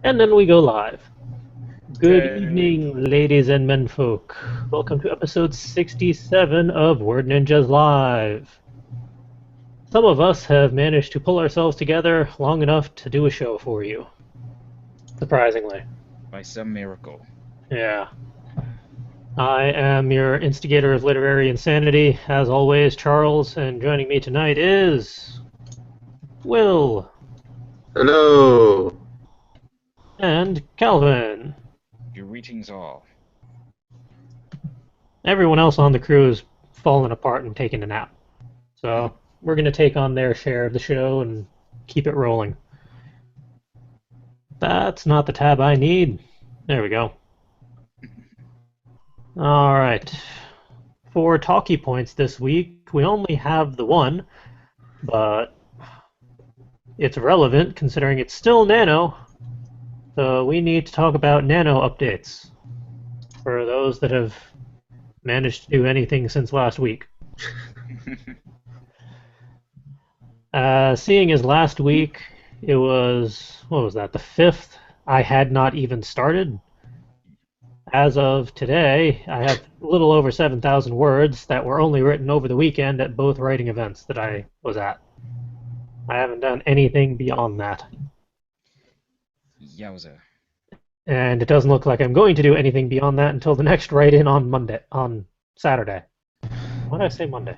And then we go live. Good Yay. evening, ladies and menfolk. Welcome to episode 67 of Word Ninjas Live. Some of us have managed to pull ourselves together long enough to do a show for you. Surprisingly. By some miracle. Yeah. I am your instigator of literary insanity, as always, Charles, and joining me tonight is Will Hello. and Calvin. Greetings all. Everyone else on the crew is falling apart and taking a nap. So we're going to take on their share of the show and keep it rolling. That's not the tab I need. There we go. All right. For talkie points this week, we only have the one, but it's relevant considering it's still NaNo. So we need to talk about NaNo updates for those that have managed to do anything since last week. Seeing as last week it was, what was that, the 5th, I had not even started. As of today, I have a little over 7,000 words that were only written over the weekend at both writing events that I was at. I haven't done anything beyond that. Yowza. And it doesn't look like I'm going to do anything beyond that until the next write-in on Saturday. Why did I say Monday?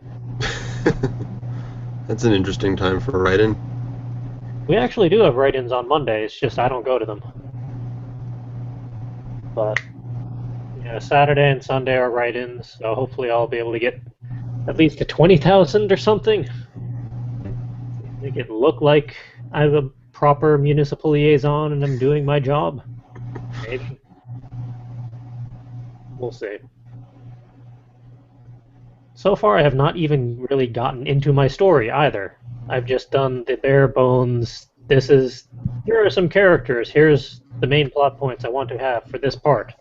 That's an interesting time for writing. We actually do have write-ins on Monday, it's just I don't go to them. But yeah, Saturday and Sunday are write-ins, so hopefully I'll be able to get at least to 20,000 or something. Make it look like I'm a proper municipal liaison and I'm doing my job. Maybe. We'll see. So far, I have not even really gotten into my story either. I've just done the bare bones. Here are some characters. Here's the main plot points I want to have for this part.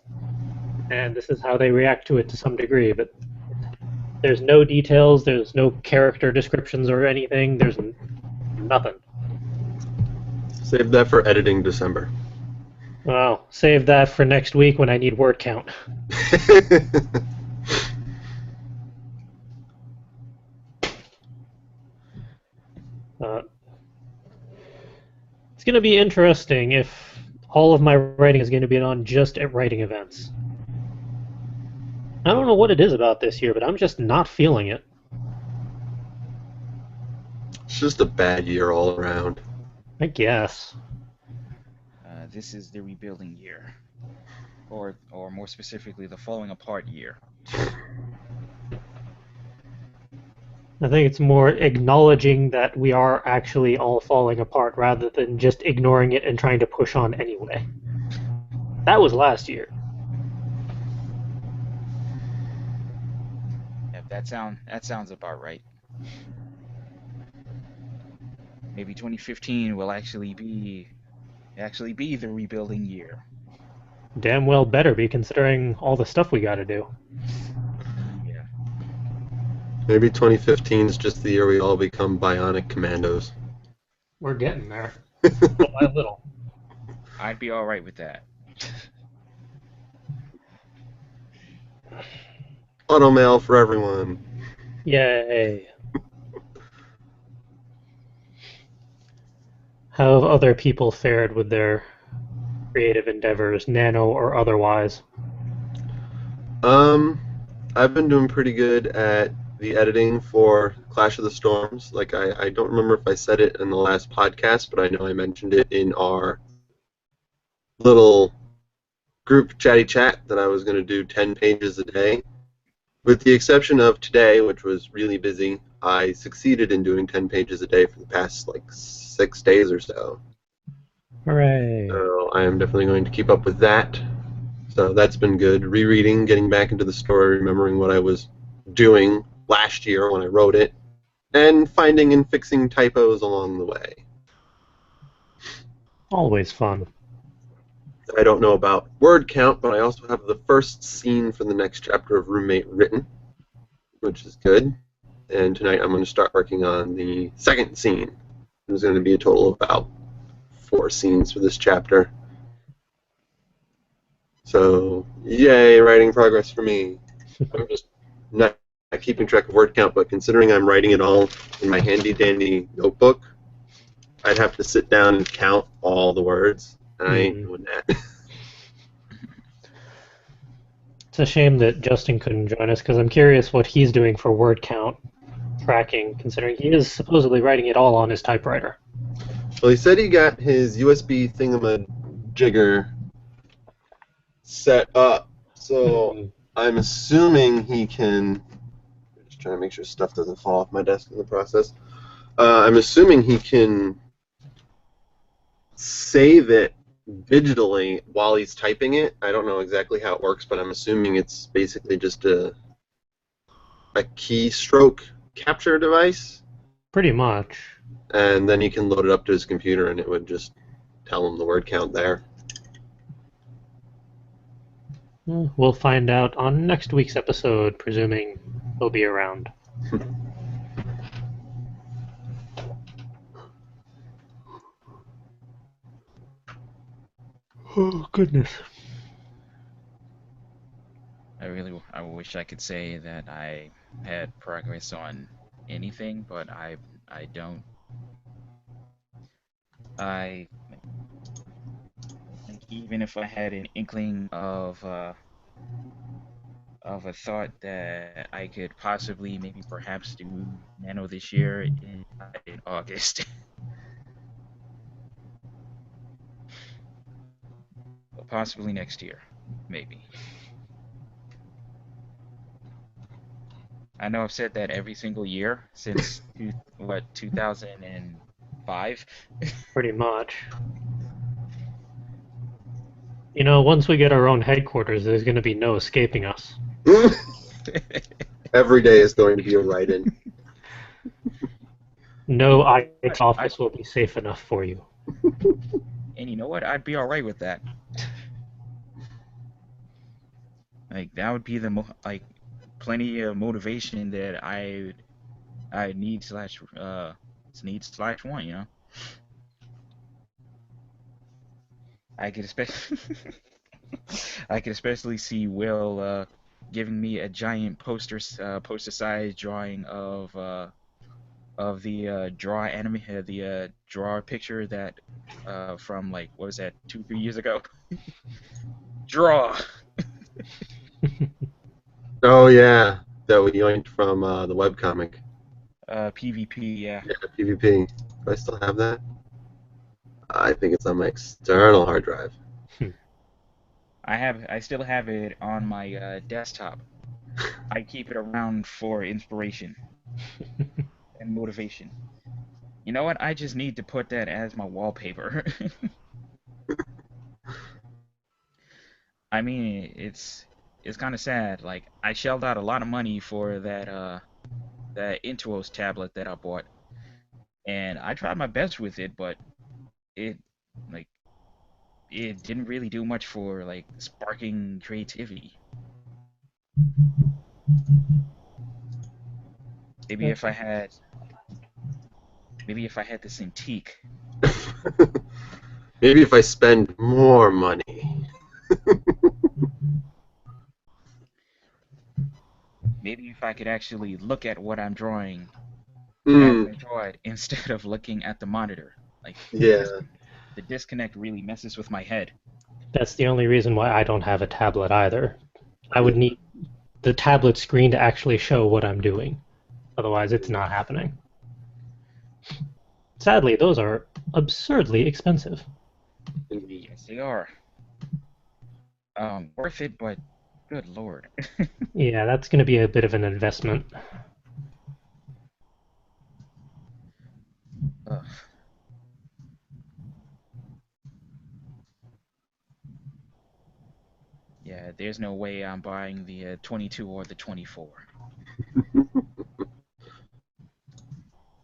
And this is how they react to it to some degree, but there's no details, there's no character descriptions or anything, there's nothing. Save that for editing December. Well, save that for next week when I need word count. It's going to be interesting if all of my writing is going to be on just at writing events. I don't know what it is about this year, but I'm just not feeling it. It's just a bad year all around. I guess. This is the rebuilding year. Or more specifically, the falling apart year. I think it's more acknowledging that we are actually all falling apart rather than just ignoring it and trying to push on anyway. That was last year. Yeah, that sounds about right. Maybe 2015 will actually be the rebuilding year. Damn well better be considering all the stuff we gotta do. Yeah. Maybe 2015 is just the year we all become bionic commandos. We're getting there. Little by little. I'd be all right with that. Automail for everyone. Yay. How have other people fared with their creative endeavors, NaNo or otherwise? I've been doing pretty good at the editing for Clash of the Storms. Like, I don't remember if I said it in the last podcast, but I know I mentioned it in our little group chatty chat that I was going to do 10 pages a day. With the exception of today, which was really busy, I succeeded in doing 10 pages a day for the past, 6 days or so. Hooray. So I am definitely going to keep up with that. So that's been good. Rereading, getting back into the story, remembering what I was doing last year when I wrote it, and finding and fixing typos along the way. Always fun. I don't know about word count, but I also have the first scene for the next chapter of Roommate written, which is good. And tonight I'm going to start working on the second scene. There's going to be a total of about 4 scenes for this chapter. So, yay, writing progress for me. I'm just not keeping track of word count, but considering I'm writing it all in my handy-dandy notebook, I'd have to sit down and count all the words, and I ain't doing that. It's a shame that Justin couldn't join us because I'm curious what he's doing for word count tracking, considering he is supposedly writing it all on his typewriter. Well, he said he got his USB thingamajigger set up, so I'm assuming he can. Just trying to make sure stuff doesn't fall off my desk in the process. I'm assuming he can save it digitally while he's typing it. I don't know exactly how it works, but I'm assuming it's basically just a keystroke capture device. Pretty much. And then he can load it up to his computer, and it would just tell him the word count there. We'll find out on next week's episode, presuming he'll be around. Oh, goodness. I wish I could say that I had progress on anything, but I don't. I think even if I had an inkling of a thought that I could possibly maybe perhaps do Nano this year in August. Possibly next year, maybe. I know I've said that every single year since 2005. Pretty much. You know, once we get our own headquarters, there's going to be no escaping us. Every day is going to be a write-in. No IT office will be safe enough for you. And you know what? I'd be all right with that. Like that would be the plenty of motivation that I need /want, you know. I could especially see Will giving me a giant poster size drawing of the draw picture that from like what was that 2-3 years ago. Draw. Oh yeah, that we yoinked from the webcomic. PvP, yeah. Yeah, PvP. Do I still have that? I think it's on my external hard drive. I still have it on my desktop. I keep it around for inspiration and motivation. You know what? I just need to put that as my wallpaper. I mean, it's kind of sad. Like I shelled out a lot of money for that Intuos tablet that I bought, and I tried my best with it, but it didn't really do much for like sparking creativity. Maybe if I had the Cintiq. Maybe if I spend more money. Maybe if I could actually look at what I'm drawing as I draw it instead of looking at the monitor. Like yeah. The disconnect really messes with my head. That's the only reason why I don't have a tablet either. I would need the tablet screen to actually show what I'm doing. Otherwise, it's not happening. Sadly, those are absurdly expensive. Yes, they are. Worth it, but good lord. Yeah, that's going to be a bit of an investment. Ugh. Yeah, there's no way I'm buying the 22 or the 24.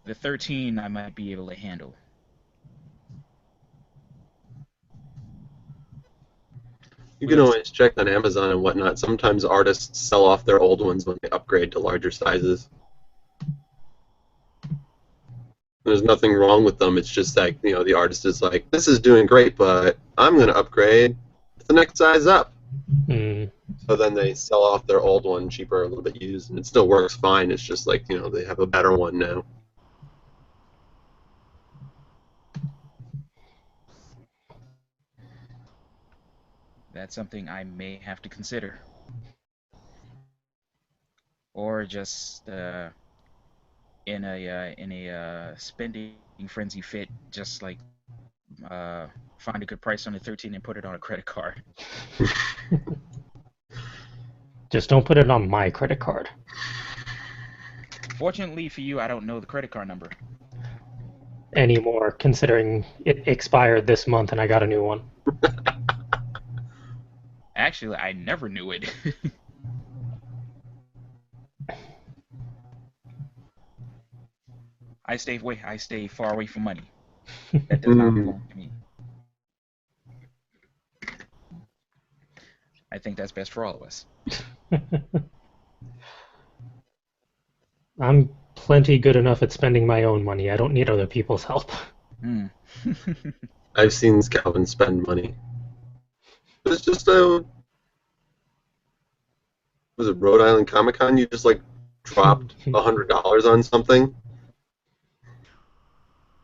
The 13 I might be able to handle. You can always check on Amazon and whatnot. Sometimes artists sell off their old ones when they upgrade to larger sizes. There's nothing wrong with them. It's just like, the artist is like, this is doing great, but I'm going to upgrade to the next size up. Mm. So then they sell off their old one cheaper, a little bit used, and it still works fine. It's just like, they have a better one now. That's something I may have to consider, or just in a spending frenzy fit, just like uh, find a good price on the 13 and put it on a credit card. Just don't put it on my credit card. Fortunately for you, I don't know the credit card number. Anymore, considering it expired this month and I got a new one. Actually, I never knew it. I stay far away from money. That does not Mm, belong to me. I think that's best for all of us. I'm plenty good enough at spending my own money. I don't need other people's help. Hmm. I've seen Calvin spend money. It's just was it Rhode Island Comic Con? You just like dropped $100 on something?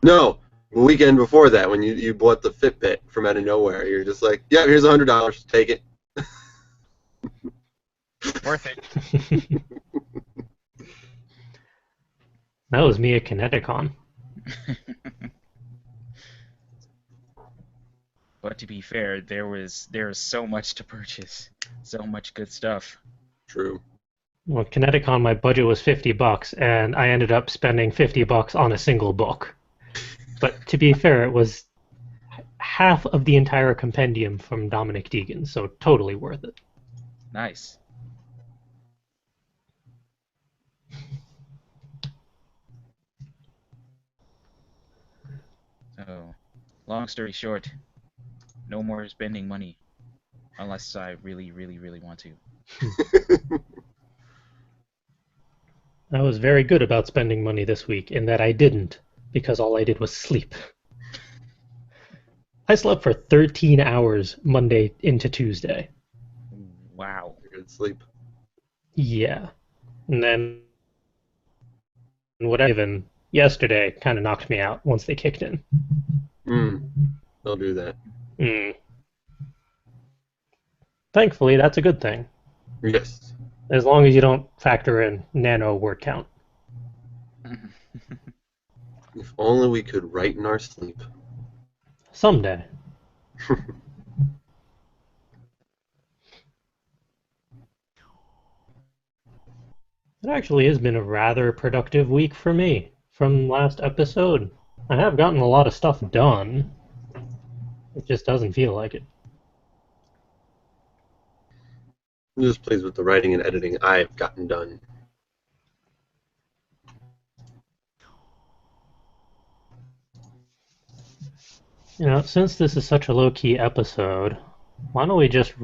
No, the weekend before that when you bought the Fitbit from out of nowhere. You're just like, yeah, here's $100. Take it. Worth it. That was me at Kineticon. But to be fair, there was so much to purchase, so much good stuff. True. Well, Kineticon, my budget was $50, and I ended up spending $50 on a single book. But to be fair, it was half of the entire compendium from Dominic Deegan, so totally worth it. Nice. So, long story short, no more spending money unless I really, really, really want to. I was very good about spending money this week in that I didn't, because all I did was sleep. I slept for 13 hours Monday into Tuesday. Wow. Good sleep. Yeah. And then whatever even yesterday kind of knocked me out once they kicked in. They'll do that. Mm. Thankfully, that's a good thing. Yes. As long as you don't factor in NaNo word count. If only we could write in our sleep. Someday. It actually has been a rather productive week for me from last episode. I have gotten a lot of stuff done. It just doesn't feel like it. I'm just pleased with the writing and editing I've gotten done. Since this is such a low-key episode, why don't we just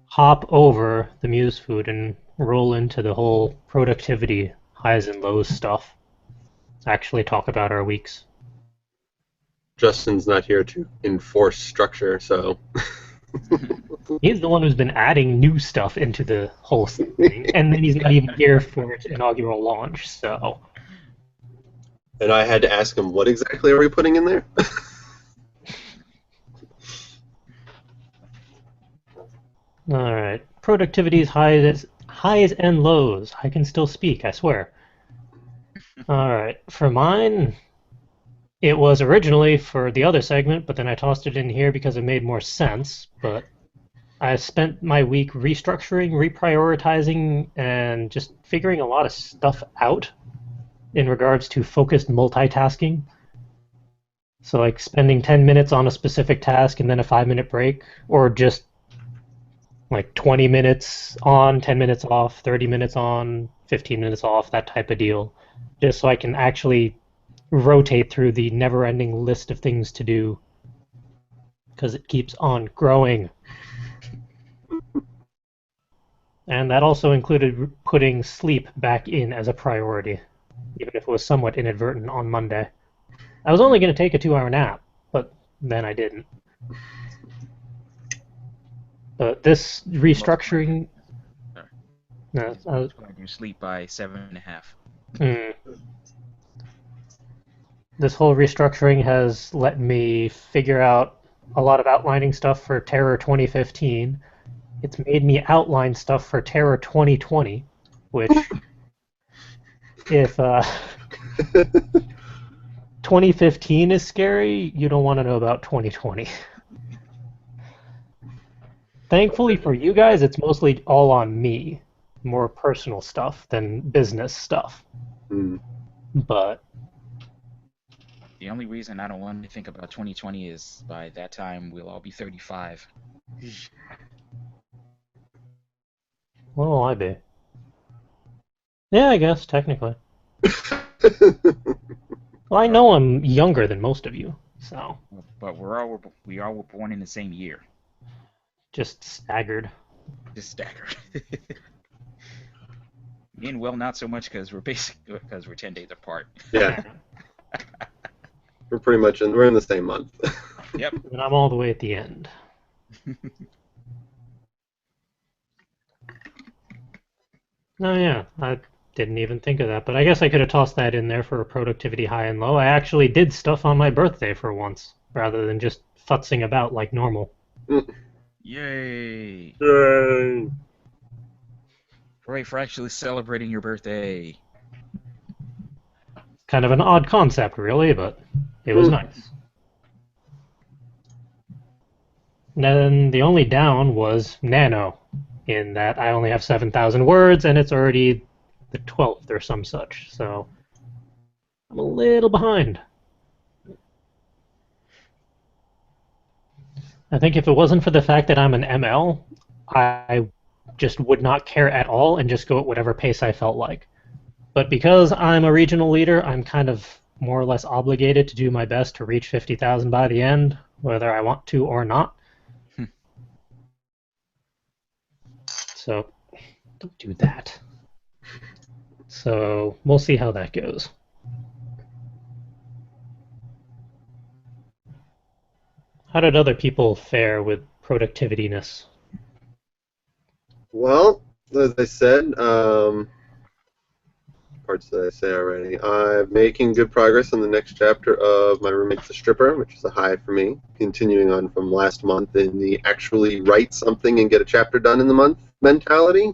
hop over the Muse food and roll into the whole productivity highs and lows stuff? Actually talk about our weeks. Justin's not here to enforce structure, so He's the one who's been adding new stuff into the whole thing, and then he's not even here for its inaugural launch, so... and I had to ask him, what exactly are we putting in there? Alright. Productivity's highs and lows. I can still speak, I swear. Alright. For mine, it was originally for the other segment, but then I tossed it in here because it made more sense. But I spent my week restructuring, reprioritizing, and just figuring a lot of stuff out in regards to focused multitasking. So, like spending 10 minutes on a specific task and then a 5-minute break, or just like 20 minutes on, 10 minutes off, 30 minutes on, 15 minutes off, that type of deal. Just so I can actually rotate through the never-ending list of things to do because it keeps on growing. And that also included putting sleep back in as a priority, even if it was somewhat inadvertent on Monday. I was only going to take a 2-hour nap, but then I didn't. This Most of my restructuring. sorry, No, it's going to sleep by 7.5. hmm. This whole restructuring has let me figure out a lot of outlining stuff for Terror 2015. It's made me outline stuff for Terror 2020, which, if 2015 is scary, you don't want to know about 2020. Thankfully for you guys, it's mostly all on me. More personal stuff than business stuff. Hmm. But, The only reason I don't want to think about 2020 is by that time we'll all be 35. what will I be? Yeah, I guess, technically. Well, I know I'm younger than most of you, so But we all were born in the same year. just staggered. Just staggered. Me and Will not so much because we're 10 days apart. Yeah, we're in the same month. Yep. And I'm all the way at the end. Oh yeah, I didn't even think of that, but I guess I could have tossed that in there for a productivity high and low. I actually did stuff on my birthday for once, rather than just futzing about like normal. Yay! Yay. Hooray for actually celebrating your birthday. Kind of an odd concept, really, but it was nice. And then the only down was NaNo, in that I only have 7,000 words, and it's already the 12th or some such, so I'm a little behind. I think if it wasn't for the fact that I'm an ML, I just would not care at all and just go at whatever pace I felt like. But because I'm a regional leader, I'm kind of more or less obligated to do my best to reach 50,000 by the end, whether I want to or not. So, don't do that. So, we'll see how that goes. How did other people fare with productivityness? Well, as I said, parts that I say already. I'm making good progress on the next chapter of My Roommate's a Stripper, which is a high for me. Continuing on from last month in the actually write something and get a chapter done in the month mentality.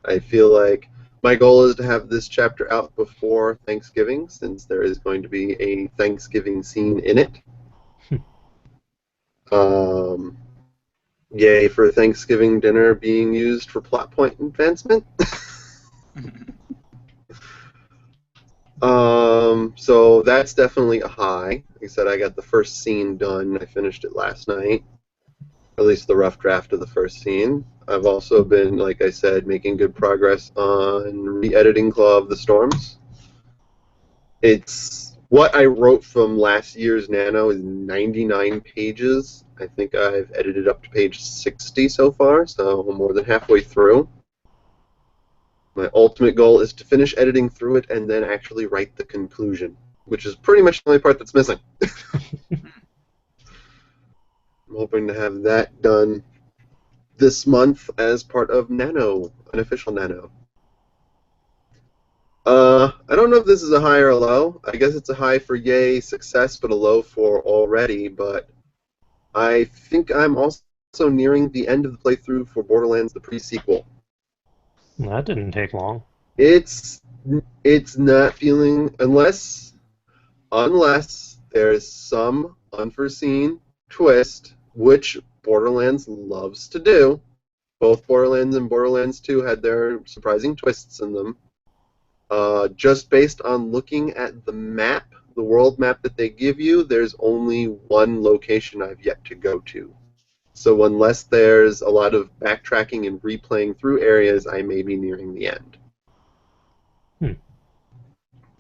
I feel like my goal is to have this chapter out before Thanksgiving, since there is going to be a Thanksgiving scene in it. Yay for Thanksgiving dinner being used for plot point advancement. So that's definitely a high. Like I said, I got the first scene done. I finished it last night, or at least the rough draft of the first scene. I've also been, like I said, making good progress on re-editing Claw of the Storms. It's what I wrote from last year's NaNo is 99 pages. I think I've edited up to page 60 so far, so I'm more than halfway through. My ultimate goal is to finish editing through it and then actually write the conclusion, which is pretty much the only part that's missing. I'm hoping to have that done this month as part of NaNo, unofficial NaNo. I don't know if this is a high or a low. I guess it's a high for yay, success, but a low for already, but I think I'm also nearing the end of the playthrough for Borderlands, the pre-sequel. That didn't take long. It's not feeling unless there's some unforeseen twist, which Borderlands loves to do. Both Borderlands and Borderlands 2 had their surprising twists in them. Just based on looking at the map, the world map that they give you, there's only one location I've yet to go to. So unless there's a lot of backtracking and replaying through areas, I may be nearing the end.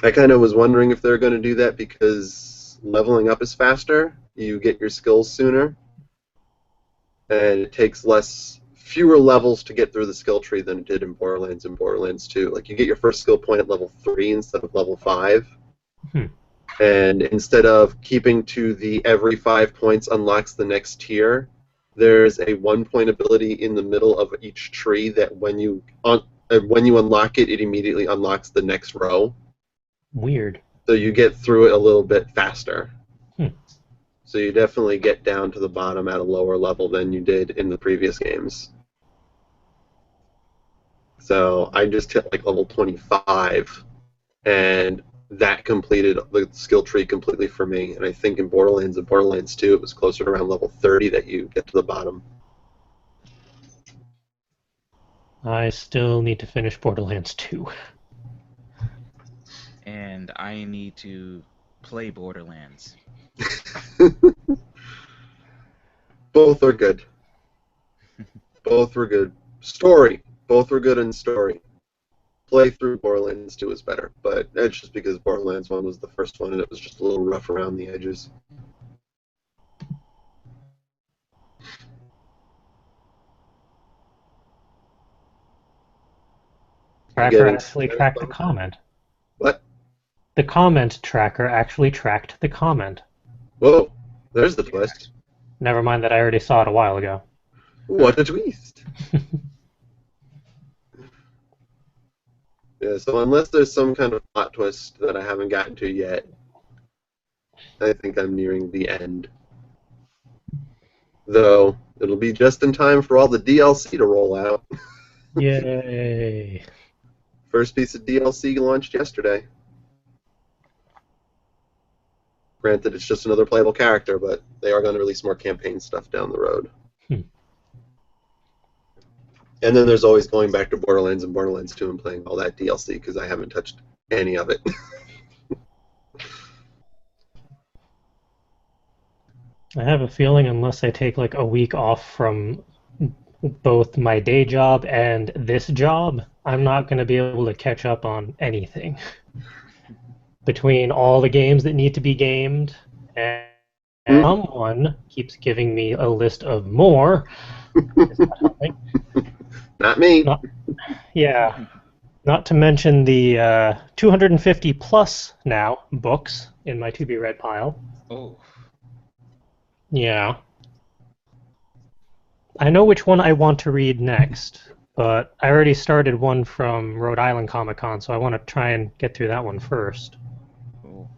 I kind of was wondering if they're going to do that because leveling up is faster, you get your skills sooner, and it takes fewer levels to get through the skill tree than it did in Borderlands and Borderlands 2. Like, you get your first skill point at level 3 instead of level 5. And instead of keeping to the every 5 points unlocks the next tier, there's a 1-point ability in the middle of each tree that when you unlock it, it immediately unlocks the next row. Weird. So you get through it a little bit faster. Hmm. So you definitely get down to the bottom at a lower level than you did in the previous games. So I just hit like level 25, and that completed the skill tree completely for me. And I think in Borderlands and Borderlands 2, it was closer to around level 30 that you get to the bottom. I still need to finish Borderlands 2. And I need to play Borderlands. Both are good. Both were good. Story. Both were good in story. Playthrough Borderlands 2 is better, but that's just because Borderlands 1 was the first one and it was just a little rough around the edges. Tracker actually tracked the comment. What? The comment tracker actually tracked the comment. Whoa, there's the twist. Never mind that I already saw it a while ago. What a twist. Yeah, so unless there's some kind of plot twist that I haven't gotten to yet, I think I'm nearing the end. Though, it'll be just in time for all the DLC to roll out. Yay. First piece of DLC launched yesterday. Granted, it's just another playable character, but they are going to release more campaign stuff down the road. And then there's always going back to Borderlands and Borderlands 2 and playing all that DLC, because I haven't touched any of it. I have a feeling unless I take like a week off from both my day job and this job, I'm not going to be able to catch up on anything. Between all the games that need to be gamed, and someone keeps giving me a list of more. It's not helping. Not me. Yeah. Not to mention the 250 plus now books in my to-be-read pile. Oh. Yeah. I know which one I want to read next, but I already started one from Rhode Island Comic Con, so I want to try and get through that one first. Cool.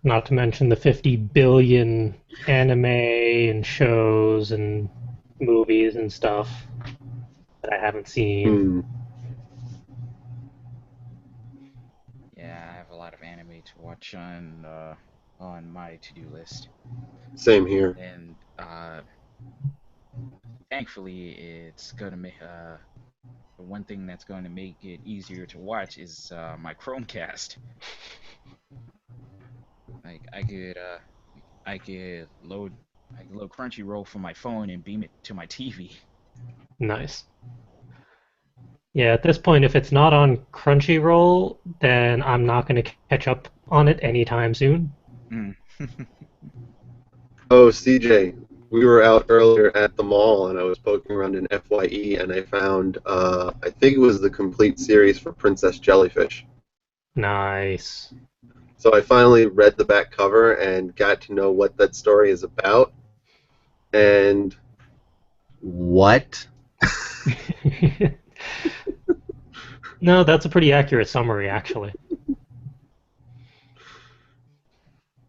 Not to mention the 50 billion anime and shows and movies and stuff that I haven't seen. Yeah, I have a lot of anime to watch on my to-do list. Same here. And thankfully, it's gonna make the one thing that's going to make it easier to watch is my Chromecast. Like I could load Crunchyroll from my phone and beam it to my TV. Nice. Yeah, at this point, if it's not on Crunchyroll, then I'm not going to catch up on it anytime soon. Oh, CJ, we were out earlier at the mall, and I was poking around in FYE, and I found, I think it was the complete series for Princess Jellyfish. Nice. So I finally read the back cover and got to know what that story is about. And what? No, that's a pretty accurate summary, actually.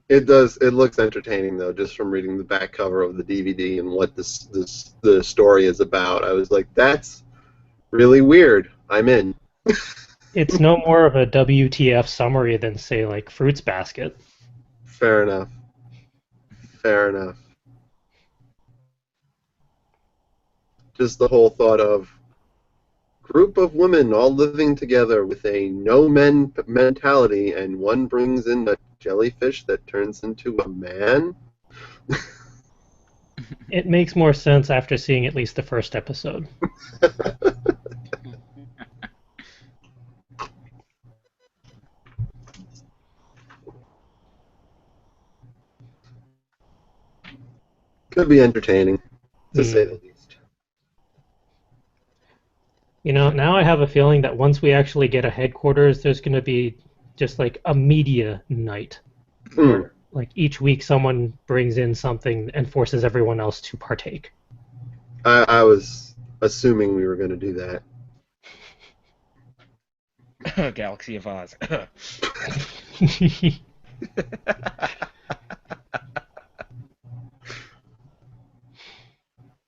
It does. It looks entertaining, though, just from reading the back cover of the DVD and what the story is about. I was like, that's really weird. I'm in. It's no more of a WTF summary than, say, like Fruits Basket. Fair enough. Fair enough. Just the whole thought of group of women all living together with a no-men mentality, and one brings in a jellyfish that turns into a man? It makes more sense after seeing at least the first episode. Could be entertaining, to say the least. You know, now I have a feeling that once we actually get a headquarters, there's going to be just like a media night. like each week someone brings in something and forces everyone else to partake. I was assuming we were going to do that. Galaxy of Oz.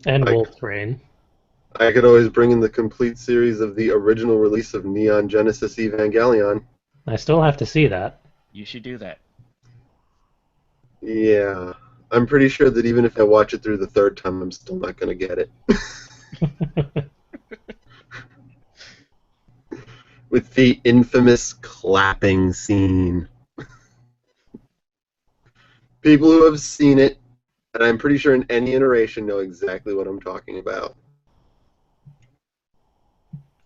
And I, Wolf's Rain. I could always bring in the complete series of the original release of Neon Genesis Evangelion. I still have to see that. You should do that. Yeah. I'm pretty sure that even if I watch it through the third time, I'm still not going to get it. With the infamous clapping scene. People who have seen it, and I'm pretty sure in any iteration, know exactly what I'm talking about.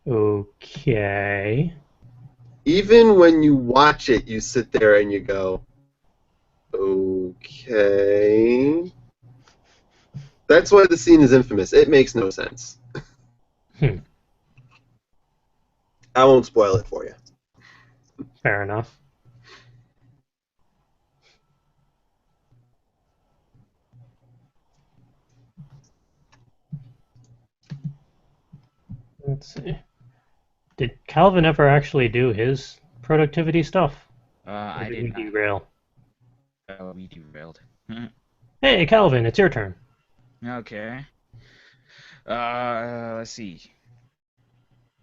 Okay. Even when you watch it, you sit there and you go, okay. That's why the scene is infamous. It makes no sense. Hmm. I won't spoil it for you. Fair enough. Let's see. Did Calvin ever actually do his productivity stuff? Or I did did we not. derail? We derailed. Hey, Calvin, it's your turn. Okay. Let's see.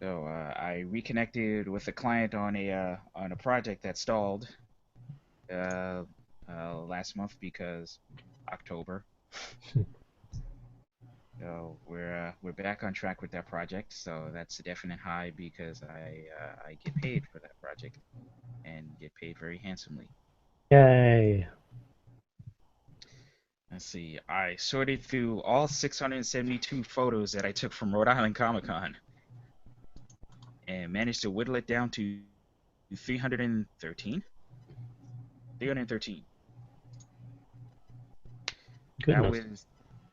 So I reconnected with a client on a project that stalled uh, last month because October. So we're back on track with that project. So that's a definite high because I get paid for that project and get paid very handsomely. Yay. Let's see. I sorted through all 672 photos that I took from Rhode Island Comic Con and managed to whittle it down to 313. 313. That Goodness. was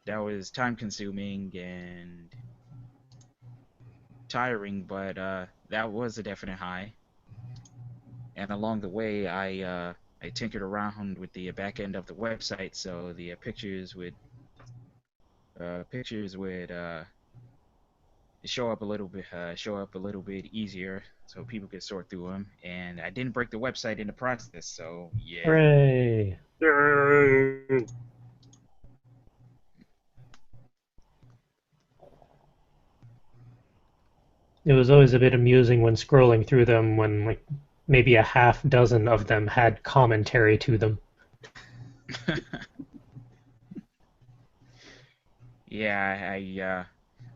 that was time consuming and tiring, but that was a definite high. And along the way, I tinkered around with the back end of the website, so the pictures would show up a little bit easier, so people could sort through them. And I didn't break the website in the process, so yeah. Hooray. Yay! It was always a bit amusing when scrolling through them when like maybe a half dozen of them had commentary to them. Yeah,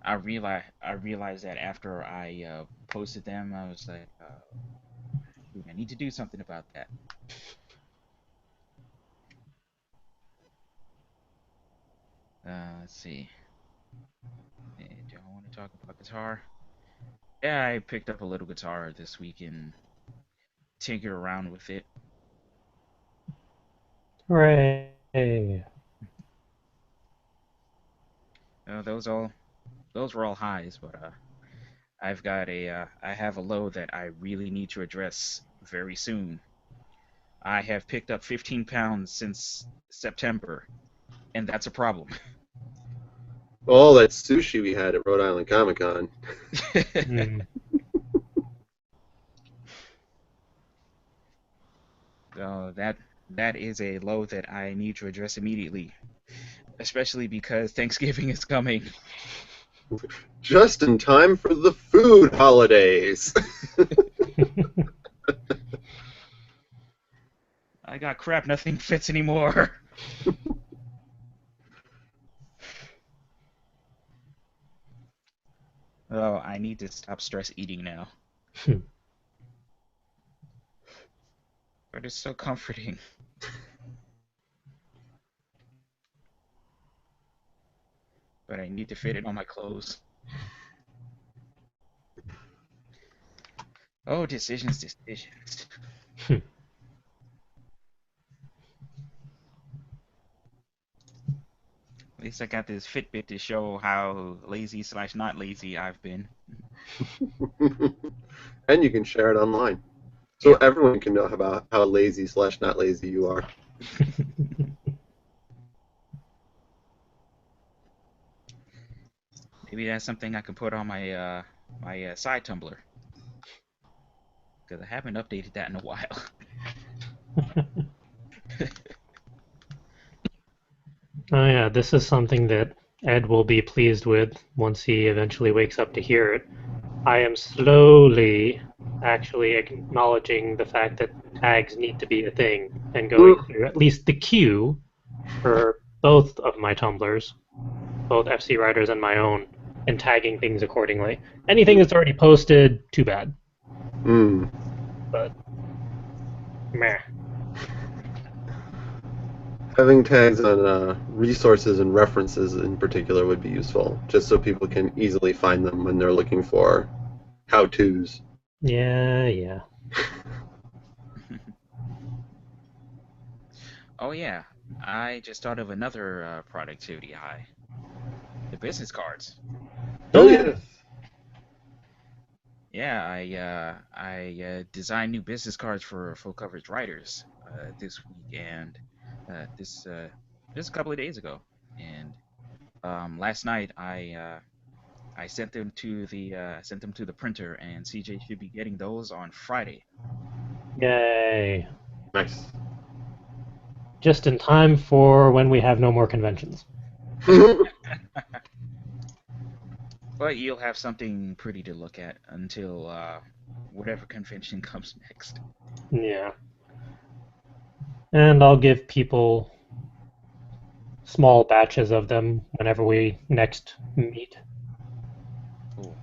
I realized that after I posted them, I was like, dude, I need to do something about that. Let's see. Do I want to talk about guitar? Yeah, I picked up a little guitar this week and tinkered around with it. Hooray. Those were all highs, but I have a low that I really need to address very soon. I have picked up 15 pounds since September, and that's a problem. All that sushi we had at Rhode Island Comic Con. Hmm. So that is a low that I need to address immediately, especially because Thanksgiving is coming. Just in time for the food holidays. I got crap, nothing fits anymore. Oh, I need to stop stress eating now. But it's so comforting. But I need to fit it on my clothes. Oh, decisions, decisions. At least I got this Fitbit to show how lazy slash not lazy I've been. And you can share it online. So Yep. everyone can know about how lazy slash not lazy you are. Maybe that's something I can put on my side Tumblr because I haven't updated that in a while. Oh yeah, this is something that Ed will be pleased with once he eventually wakes up to hear it. I am slowly actually acknowledging the fact that tags need to be a thing and going through at least the queue for both of my Tumblrs, both FC Writers and my own, and tagging things accordingly. Anything that's already posted, too bad. Mm. But meh. Having tags on resources and references in particular would be useful, just so people can easily find them when they're looking for how-tos. Yeah, yeah. Oh yeah, I just thought of another productivity high. The business cards. Oh yes. Yeah, I designed new business cards for full coverage writers this week and this just a couple of days ago. And last night I sent them to the printer, and CJ should be getting those on Friday. Yay. Nice. Just in time for when we have no more conventions. But you'll have something pretty to look at until whatever convention comes next. Yeah. And I'll give people small batches of them whenever we next meet. Cool.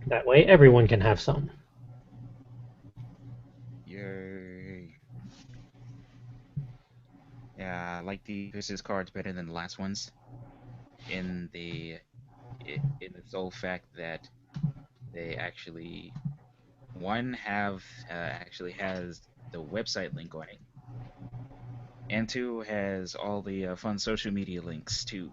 That way everyone can have some. Yay. Yeah, I like the business cards better than the last ones in the sole fact that they actually one have actually has the website link on it, and two has all the fun social media links too.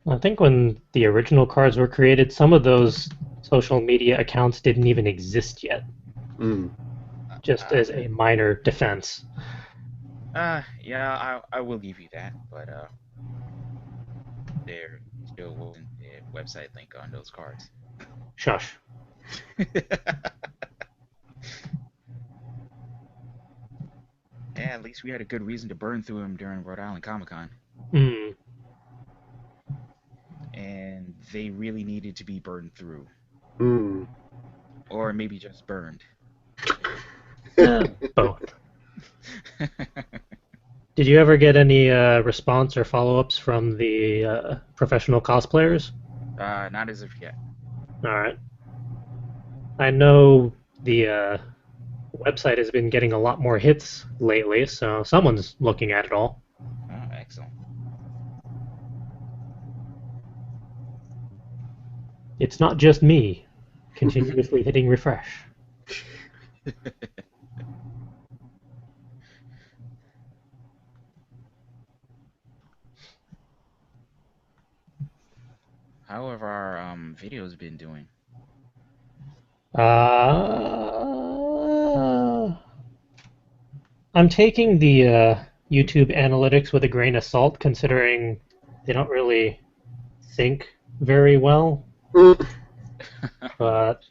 I think when the original cards were created, some of those social media accounts didn't even exist yet, Mm. just as a minor defense. Yeah, I will give you that, but there still wasn't a website link on those cards. Shush. Yeah, at least we had a good reason to burn through them during Rhode Island Comic Con, Mm. and they really needed to be burned through, Mm. or maybe just burned. Both. Did you ever get any response or follow-ups from the professional cosplayers? Not as of yet. All right. I know the website has been getting a lot more hits lately, so someone's looking at it all. Oh, excellent. It's not just me continuously hitting refresh. How have our videos been doing? Uh, I'm taking the YouTube analytics with a grain of salt, considering they don't really sync very well. Mm. But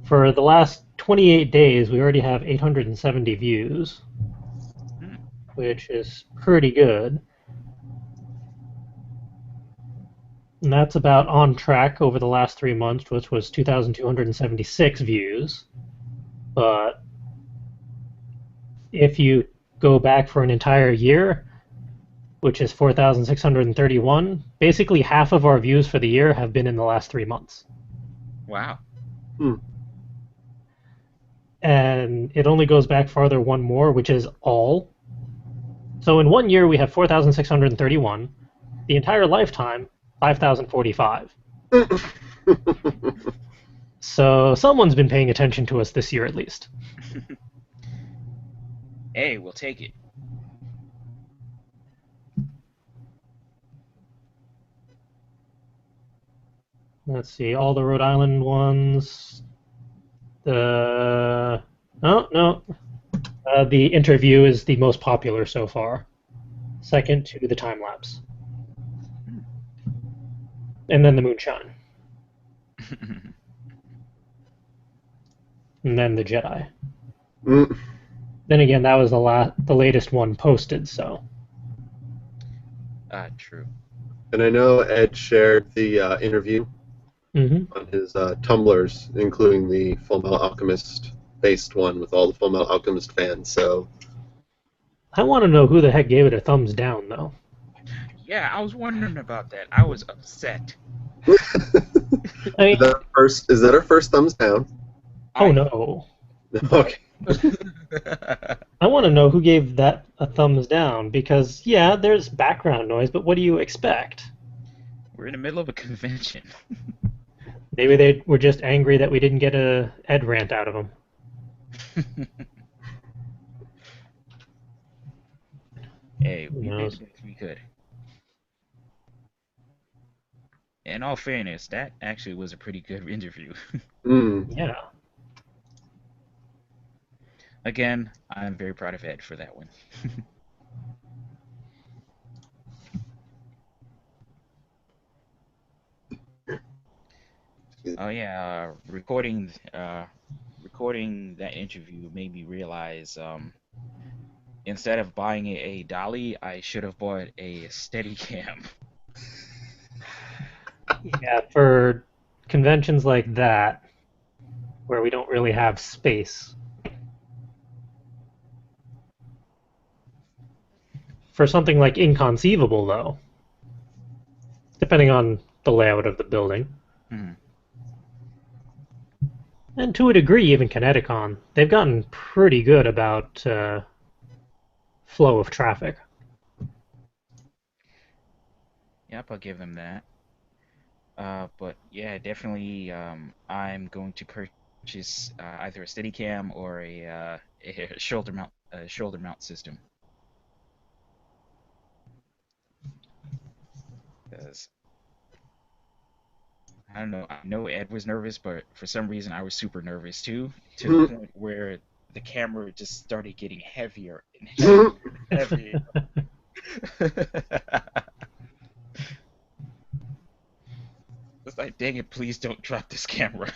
for the last 28 days, we already have 870 views, Hmm. which is pretty good. And that's about on track over the last 3 months, which was 2,276 views. But if you go back for an entire year, which is 4,631, basically half of our views for the year have been in the last 3 months. Wow. Mm. And it only goes back farther one more, which is all. So in 1 year, we have 4,631. The entire lifetime, 5,045. So someone's been paying attention to us this year at least. Hey, we'll take it. Let's see, all the Rhode Island ones. Oh, no. The interview is the most popular so far. Second to the time lapse, and then the moonshine, and then the Jedi. Mm. Then again, that was the latest one posted. So True. And I know Ed shared the interview hmm on his Tumblrs, including the Full Metal Alchemist based one with all the Full Metal Alchemist fans. So I want to know who the heck gave it a thumbs down, though. Yeah, I was wondering about that. I was upset. I mean, is that our first thumbs down? oh I no. But Okay. I want to know who gave that a thumbs down because, yeah, there's background noise, but what do you expect? We're in the middle of a convention. Maybe they were just angry that we didn't get a Ed rant out of them. Hey, Who we did knows? the best we could. In all fairness, that actually was a pretty good interview. Mm. Yeah. Again, I'm very proud of Ed for that one. Oh yeah, recording that interview made me realize instead of buying a dolly, I should have bought a Steadicam. Yeah, for conventions like that, where we don't really have space. For something like Inconceivable, though, depending on the layout of the building, Hmm. and to a degree, even Kineticon, they've gotten pretty good about flow of traffic. Yep, I'll give them that. But yeah, definitely, I'm going to purchase either a Steadicam or a shoulder mount system. Because I don't know, I know Ed was nervous, but for some reason I was super nervous too, to the point where the camera just started getting heavier and heavier and heavier. It's like, dang it, please don't drop this camera.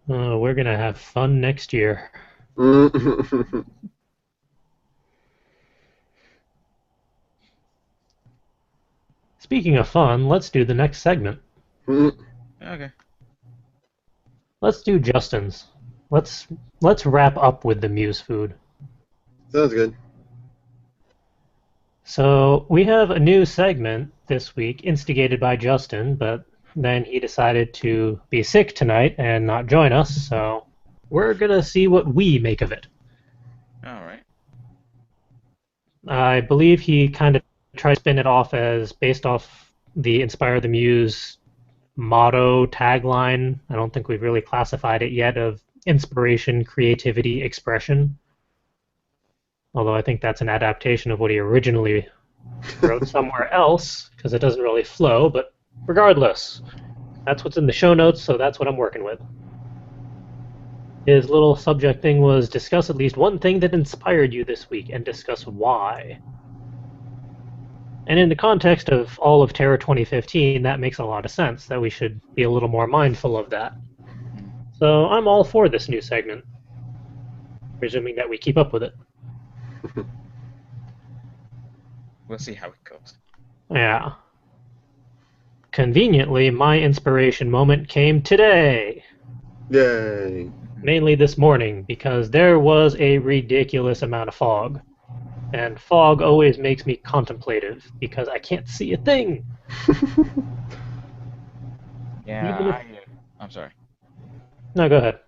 We're gonna have fun next year. Speaking of fun, let's do the next segment. Okay. Let's do Justin's. Let's let's wrap up with the Muse food. Sounds good. So we have a new segment this week, instigated by Justin, but then he decided to be sick tonight and not join us. So we're gonna see what we make of it. All right. I believe he kind of tried to spin it off as based off the Inspire the Muse motto tagline. I don't think we've really classified it yet of inspiration, creativity, expression. Although I think that's an adaptation of what he originally wrote somewhere else because it doesn't really flow. But regardless, that's what's in the show notes, so that's what I'm working with. His little subject thing was discuss at least one thing that inspired you this week and discuss why. And in the context of all of Terror 2015, that makes a lot of sense that we should be a little more mindful of that. Mm. So I'm all for this new segment, presuming that we keep up with it. We'll see how it goes. Yeah. Conveniently, my inspiration moment came today. Yay. Mainly this morning, because there was a ridiculous amount of fog. And fog always makes me contemplative, because I can't see a thing. Yeah, Even if... I'm sorry. No, go ahead.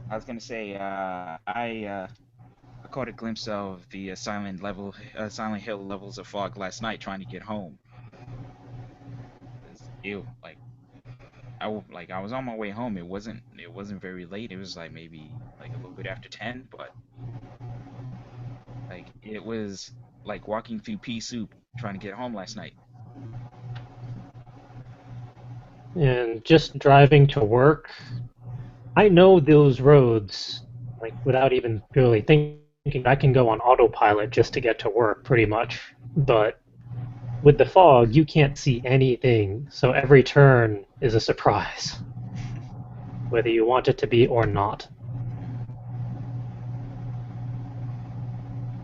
I was gonna say, I caught a glimpse of the Silent Hill levels of fog last night trying to get home. Ew, like I was on my way home. It wasn't very late. It was like maybe like a little bit after 10, but like it was like walking through pea soup trying to get home last night. And just driving to work, I know those roads, like without even really thinking. I can go on autopilot just to get to work, pretty much. But with the fog, you can't see anything, so every turn is a surprise, whether you want it to be or not.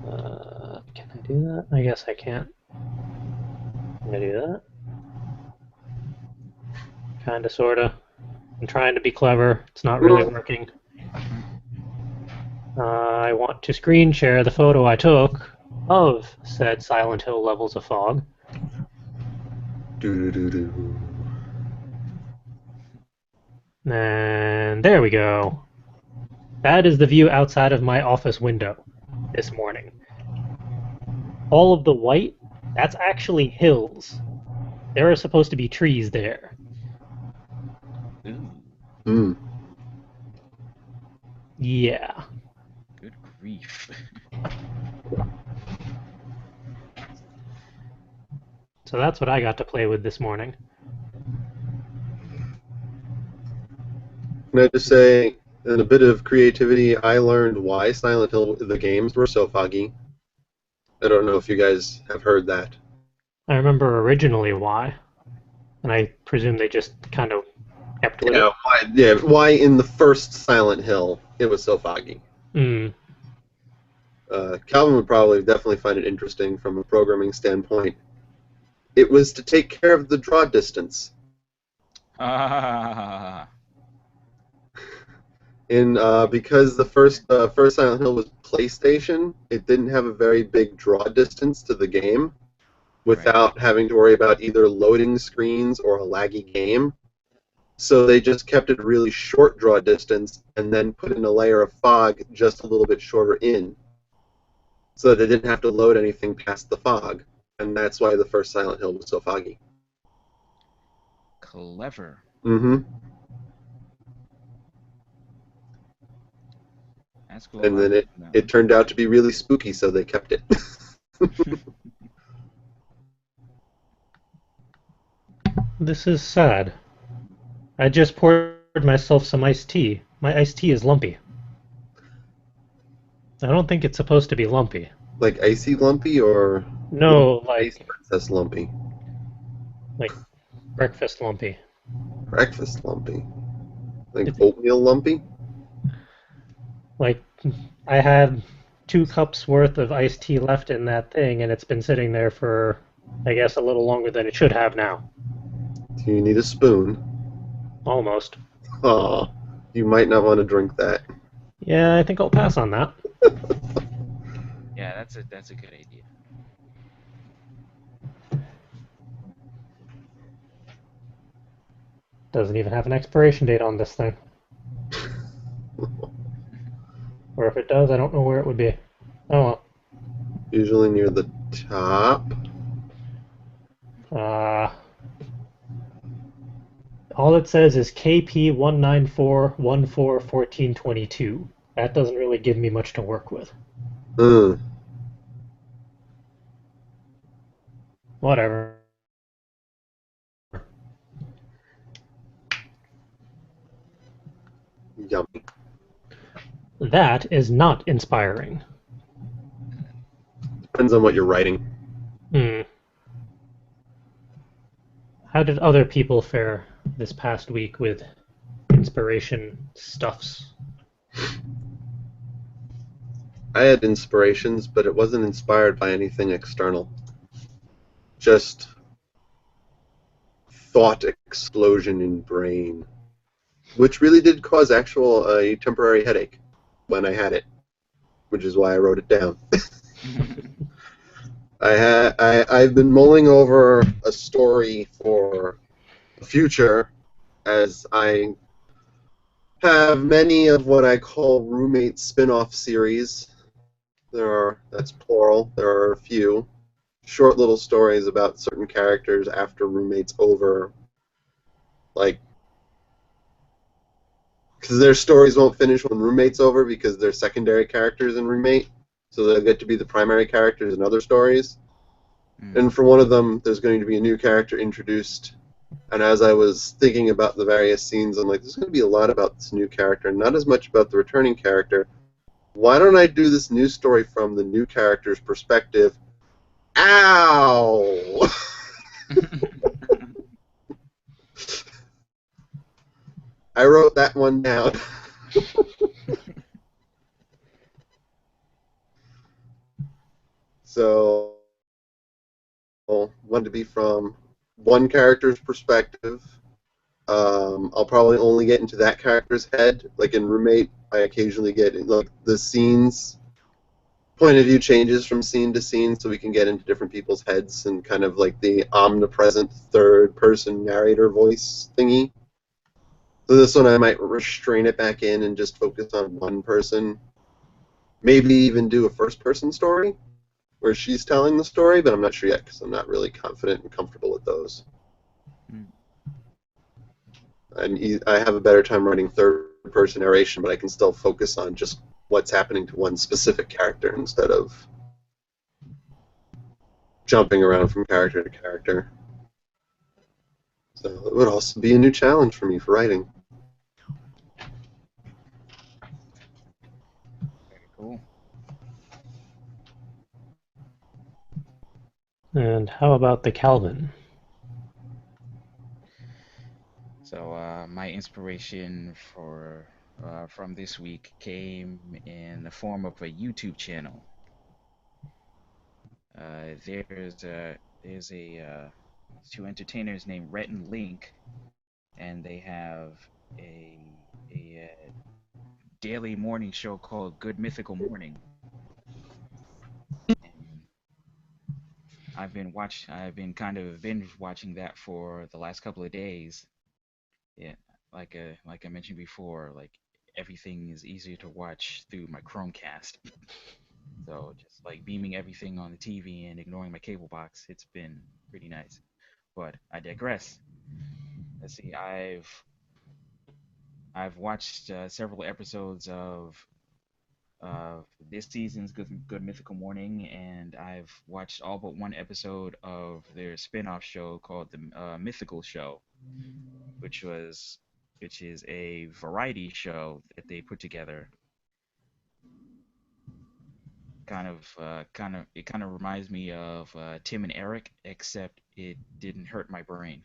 Can I do that? I guess I can't. Can I do that? Kinda, sorta. I'm trying to be clever. It's not really working. I want to screen share the photo I took of said Silent Hill levels of fog. Do-do-do-do. And there we go. That is the view outside of my office window this morning. All of the white, that's actually hills. There are supposed to be trees there. Ooh, Mm. Yeah. good grief. So that's what I got to play with this morning. Can I just say, in a bit of creativity, I learned why Silent Hill, the games, were so foggy. I don't know if you guys have heard that. I remember originally why, and I presume they just kind of kept with it. Why in the first Silent Hill it was so foggy. Mm. Calvin would probably definitely find it interesting from a programming standpoint. It was to take care of the draw distance. Ah, Because the first Silent Hill was PlayStation, it didn't have a very big draw distance to the game without having to worry about either loading screens or a laggy game. So they just kept it really short draw distance and then put in a layer of fog just a little bit shorter in, so that they didn't have to load anything past the fog. And that's why the first Silent Hill was so foggy. clever. Mm-hmm. That's cool. And then it turned out to be really spooky, so they kept it. This is sad. I just poured myself some iced tea. My iced tea is lumpy. I don't think it's supposed to be lumpy. Like icy lumpy or No, Ice like Princess lumpy? breakfast lumpy. Breakfast lumpy? Like It- oatmeal lumpy? Like I had 2 cups worth of iced tea left in that thing, and it's been sitting there for, I guess, a little longer than it should have now. Do you need a spoon? Almost. Aw, you might not want to drink that. Yeah, I think I'll pass on that. Yeah, that's a good idea. Doesn't even have an expiration date on this thing. Or if it does, I don't know where it would be. Oh well. Usually near the top. All it says is KP194141422. That doesn't really give me much to work with. Mm. Whatever. Yummy. That is not inspiring. Depends on what you're writing. Hmm. How did other people fare this past week with inspiration stuffs? I had inspirations, but it wasn't inspired by anything external. Just thought explosion in brain, which really did cause a temporary headache when I had it, which is why I wrote it down. I've been mulling over a story for the future, as I have many of what I call roommate spin-off series. That's plural. There are a few short little stories about certain characters after roommate's over, like, because their stories won't finish when roommate's over because they're secondary characters in roommate, so they'll get to be the primary characters in other stories. And for one of them, there's going to be a new character introduced And as I was thinking about the various scenes, I'm like, there's going to be a lot about this new character, not as much about the returning character. Why don't I do this new story from the new character's perspective? Ow! I wrote that one down. So, wanted to be from one character's perspective. I'll probably only get into that character's head. Like in Roommate, I occasionally get like the scenes point of view changes from scene to scene, so we can get into different people's heads and kind of like the omnipresent third person narrator voice thingy. So this one I might restrain it back in and just focus on one person. Maybe even do a first person story where she's telling the story, but I'm not sure yet because I'm not really confident and comfortable with those. And I have a better time writing third person narration, but I can still focus on just what's happening to one specific character instead of jumping around from character to character. So it would also be a new challenge for me for writing. Very cool. And how about the Calvin? So my inspiration for from this week came in the form of a YouTube channel. There's a two entertainers named Rhett and Link, and they have a daily morning show called Good Mythical Morning. And I've been kind of binge watching that for the last couple of days. Yeah, like I mentioned before, like everything is easier to watch through my Chromecast. So just like beaming everything on the TV and ignoring my cable box, it's been pretty nice. But I digress. Let's see, I've watched several episodes of this season's Good Mythical Morning, and I've watched all but one episode of their spin-off show called the Mythical Show, which was which is a variety show that they put together. It kind of reminds me of Tim and Eric, except it didn't hurt my brain.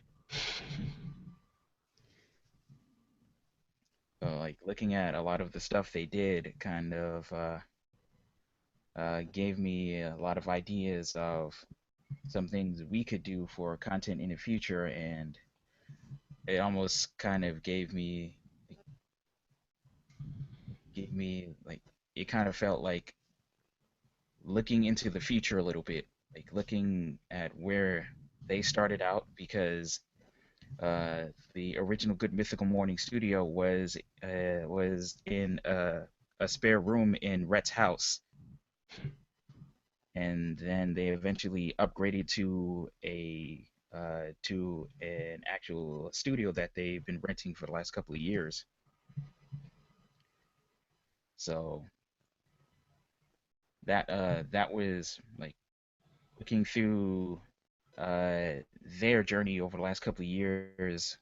Like looking at a lot of the stuff they did, kind of gave me a lot of ideas of some things we could do for content in the future, and it almost kind of gave me like it kind of felt like looking into the future a little bit, like looking at where they started out, because the original Good Mythical Morning studio was in a spare room in Rhett's house, and then they eventually upgraded to an actual studio that they've been renting for the last couple of years. So that was like looking through uh, their journey over the last couple of years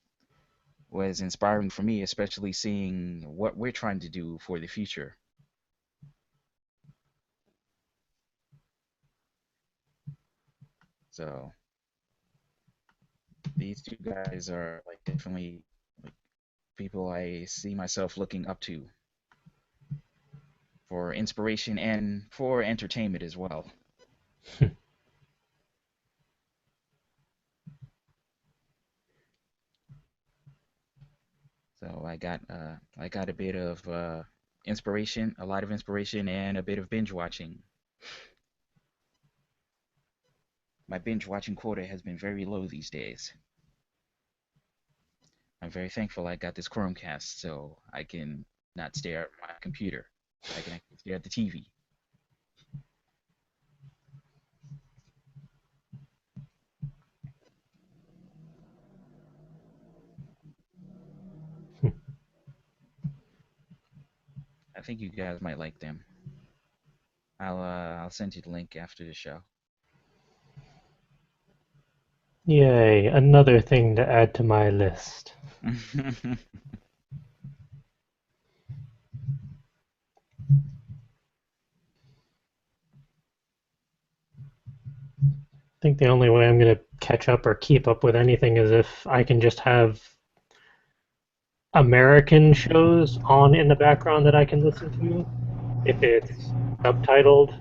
was inspiring for me, especially seeing what we're trying to do for the future. So these two guys are like definitely like people I see myself looking up to for inspiration and for entertainment as well. So I got a bit of inspiration, a lot of inspiration, and a bit of binge watching. My binge watching quota has been very low these days. I'm very thankful I got this Chromecast so I can not stare at my computer. I can actually stare at the TV. I think you guys might like them. I'll send you the link after the show. Yay, another thing to add to my list. I think the only way I'm going to catch up or keep up with anything is if I can just have American shows on in the background that I can listen to. If it's subtitled,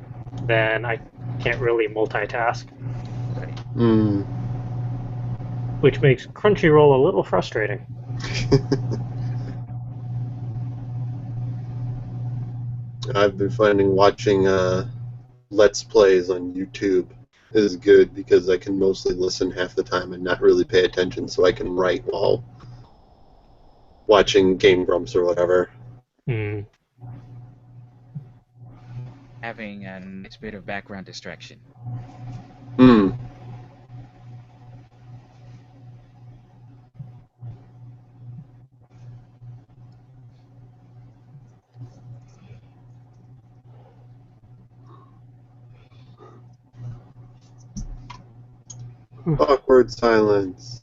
then I can't really multitask, Right. Hmm. which makes Crunchyroll a little frustrating. I've been finding watching Let's Plays on YouTube is good because I can mostly listen half the time and not really pay attention, so I can write while watching Game Grumps or whatever. Hmm. Having a nice bit of background distraction. Hmm. Awkward silence.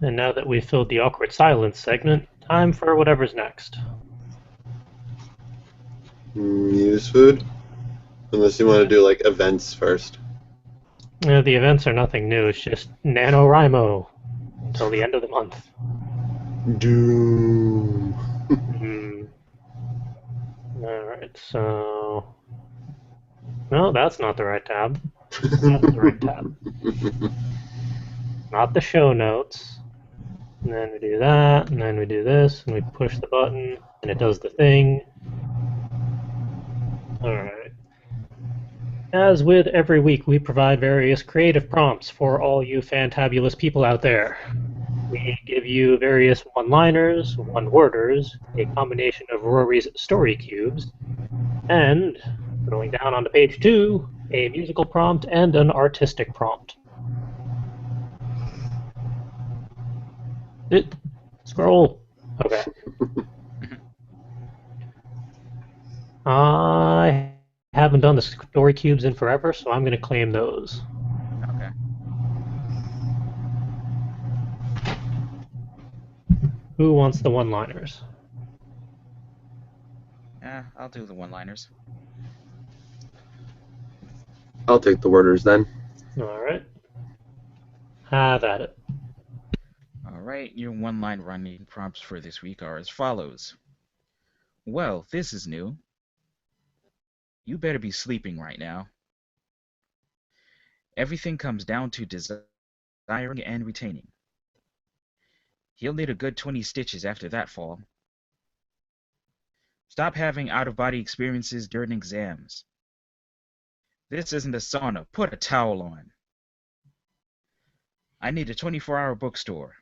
And now that we've filled the awkward silence segment, time for whatever's next. Muse food? Unless you want to do like events first. The events are nothing new, it's just NaNoWriMo until the end of the month. Doom. Hmm. Alright, so. No, that's not the right tab. That's the right tab. Not the show notes. And then we do that, and then we do this, and we push the button, and it does the thing. Alright. As with every week, we provide various creative prompts for all you fantabulous people out there. We give you various one-liners, one-worders, a combination of Rory's story cubes, and, going down onto page 2, a musical prompt and an artistic prompt. Scroll. Okay. I haven't done the story cubes in forever, so I'm going to claim those. Okay. Who wants the one-liners? Yeah, I'll do the one-liners. I'll take the worders then. All right. Have at it. All right, your one-line running prompts for this week are as follows. Well, this is new. You better be sleeping right now. Everything comes down to desiring and retaining. He'll need a good 20 stitches after that fall. Stop having out-of-body experiences during exams. This isn't a sauna. Put a towel on. I need a 24-hour bookstore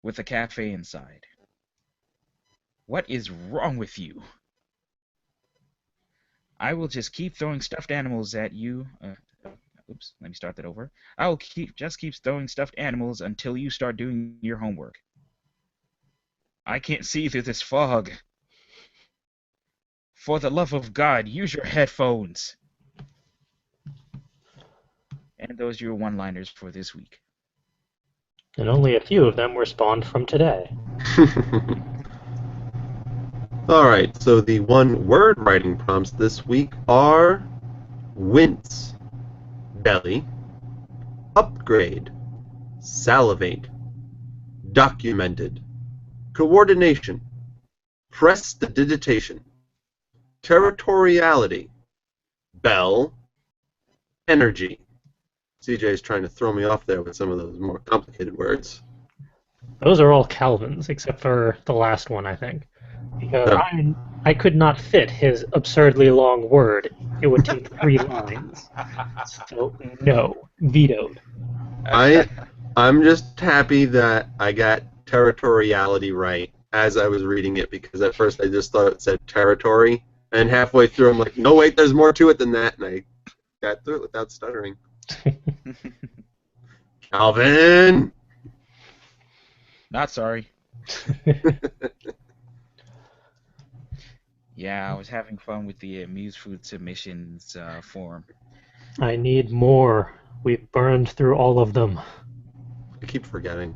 with a cafe inside. What is wrong with you? I will just keep throwing stuffed animals at you. Oops, let me start that over. I will just keep throwing stuffed animals until you start doing your homework. I can't see through this fog. For the love of God, use your headphones. And those are your one-liners for this week. And only a few of them were spawned from today. Alright, so the one-word writing prompts this week are wince, belly, upgrade, salivate, documented, coordination, prestidigitation, territoriality, bell, energy. CJ's trying to throw me off there with some of those more complicated words. Those are all Calvin's, except for the last one, I think. Because Oh. I could not fit his absurdly long word. It would take 3 lines. So, no. Vetoed. I'm just happy that I got territoriality right as I was reading it, because at first I just thought it said territory, and halfway through I'm like, no, wait, there's more to it than that, and I got through it without stuttering. Calvin! Not sorry. Yeah, I was having fun with the Muse Food Submissions forum. I need more. We've burned through all of them. I keep forgetting.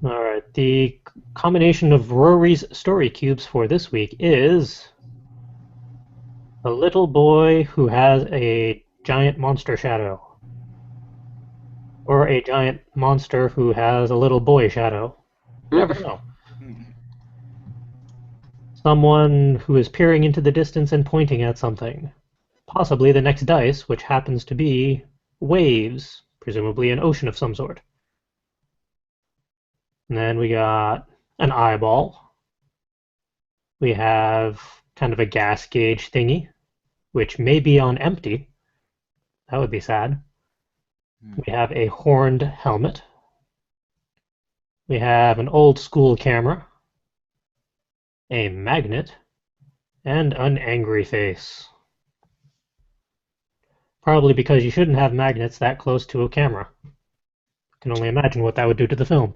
Alright, the combination of Rory's story cubes for this week is a little boy who has a giant monster shadow. Or a giant monster who has a little boy shadow. You never know. Someone who is peering into the distance and pointing at something. Possibly the next dice, which happens to be waves, presumably an ocean of some sort. And then we got an eyeball. We have kind of a gas gauge thingy, which may be on empty. That would be sad. We have a horned helmet. We have an old school camera, a magnet, and an angry face. Probably because you shouldn't have magnets that close to a camera. I can only imagine what that would do to the film.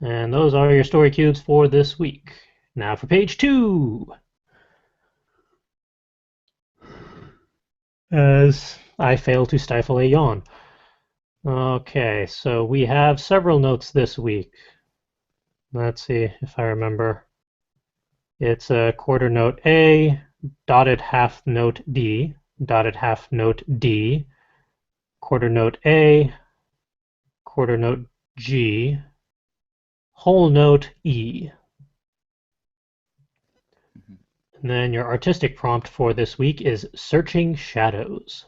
And those are your story cubes for this week. Now for page 2. As I fail to stifle a yawn. Okay, so we have several notes this week. Let's see if I remember. It's a quarter note A, dotted half note D, dotted half note D, quarter note A, quarter note G, whole note E. And then your artistic prompt for this week is Searching Shadows.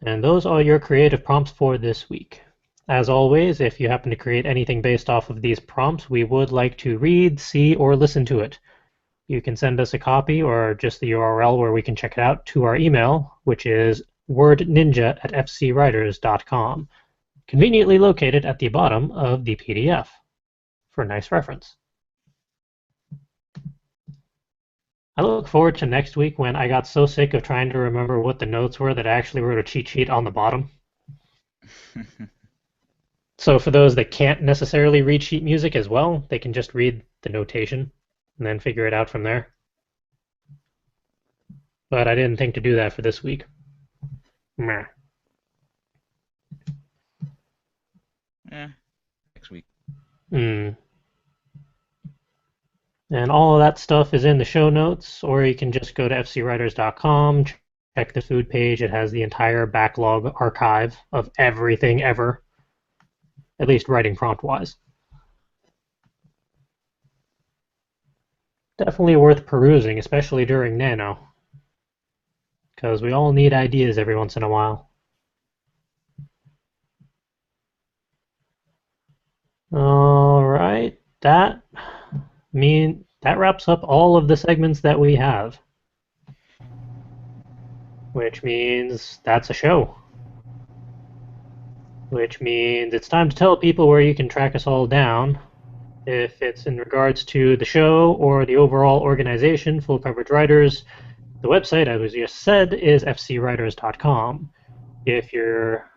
And those are your creative prompts for this week. As always, if you happen to create anything based off of these prompts, we would like to read, see, or listen to it. You can send us a copy or just the URL where we can check it out to our email, which is wordninja@fcwriters.com, conveniently located at the bottom of the PDF for nice reference. I look forward to next week when I got so sick of trying to remember what the notes were that I actually wrote a cheat sheet on the bottom. So for those that can't necessarily read sheet music as well, they can just read the notation and then figure it out from there. But I didn't think to do that for this week. Meh. Next week. And all of that stuff is in the show notes, or you can just go to fcwriters.com, check the food page. It has the entire backlog archive of everything ever, at least writing prompt-wise. Definitely worth perusing, especially during NaNo, because we all need ideas every once in a while. All right, that wraps up all of the segments that we have, which means that's a show. Which means it's time to tell people where you can track us all down. If it's in regards to the show or the overall organization, Full Coverage Writers, the website, as we just said, is fcwriters.com. If you're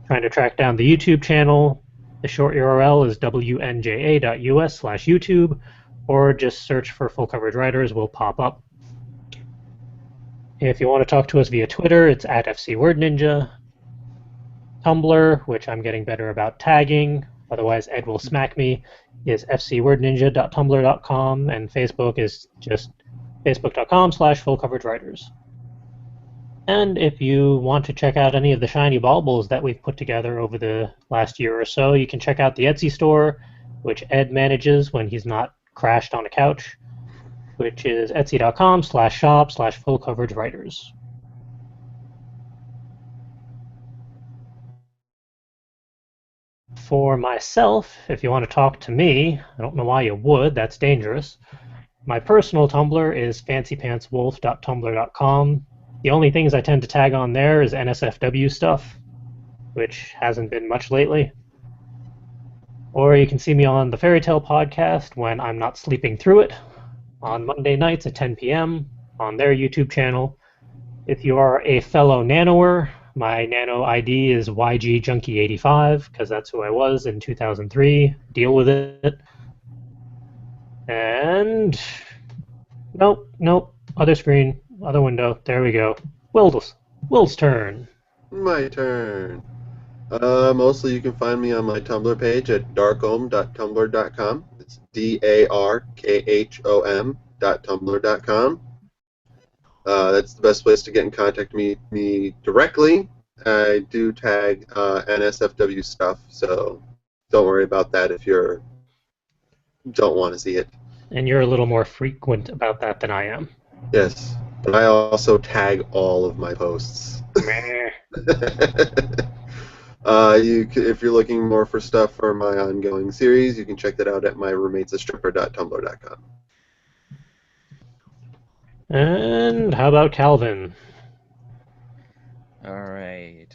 trying to track down the YouTube channel, the short URL is wnja.us/YouTube, or just search for Full Coverage Writers will pop up. If you want to talk to us via Twitter, it's at FCWordNinja. Tumblr, which I'm getting better about tagging, otherwise Ed will smack me, is fcwordninja.tumblr.com, and Facebook is just facebook.com/fullcoveragewriters. And if you want to check out any of the shiny baubles that we've put together over the last year or so, you can check out the Etsy store, which Ed manages when he's not crashed on a couch, which is etsy.com/shop/fullcoveragewriters. For myself, if you want to talk to me, I don't know why you would, that's dangerous. My personal Tumblr is fancypantswolf.tumblr.com. The only things I tend to tag on there is NSFW stuff, which hasn't been much lately. Or you can see me on the Fairy Tale podcast when I'm not sleeping through it, on Monday nights at 10 p.m. on their YouTube channel. If you are a fellow nanoer, my nano ID is YGJunkie85, because that's who I was in 2003. Deal with it. And Nope. Other screen, other window. There we go. Will's turn. My turn. Mostly you can find me on my Tumblr page at darkhom.tumblr.com. It's darkhom.tumblr.com. That's the best place to get in contact with me directly. I do tag NSFW stuff, so don't worry about that if you don't want to see it. And you're a little more frequent about that than I am. Yes, but I also tag all of my posts. Meh. If you're looking more for stuff for my ongoing series, you can check that out at myroommatesastripper.tumblr.com. And how about Calvin? All right.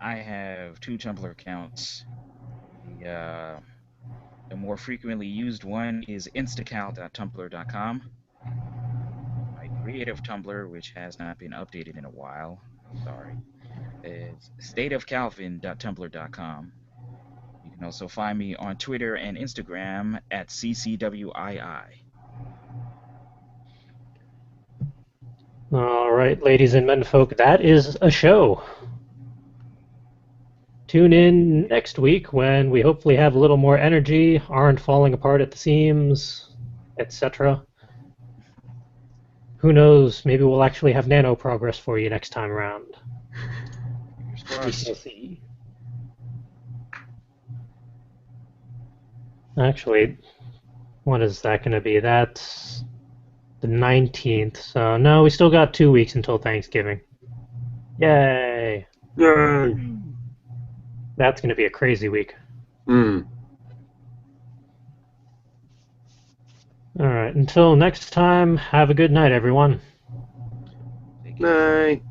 I have 2 Tumblr accounts. The more frequently used one is instacal.tumblr.com. My creative Tumblr, which has not been updated in a while, sorry, is stateofcalvin.tumblr.com. You can also find me on Twitter and Instagram at CCWII. All right, ladies and menfolk, that is a show. Tune in next week when we hopefully have a little more energy, aren't falling apart at the seams, etc. Who knows? Maybe we'll actually have NaNo progress for you next time around. Fingers We crossed. shall see. Actually, what is that going to be? That's the 19th. So, no, we still got 2 weeks until Thanksgiving. Yay! Yay! That's going to be a crazy week. Mm. All right, until next time, have a good night, everyone. Take care. Night.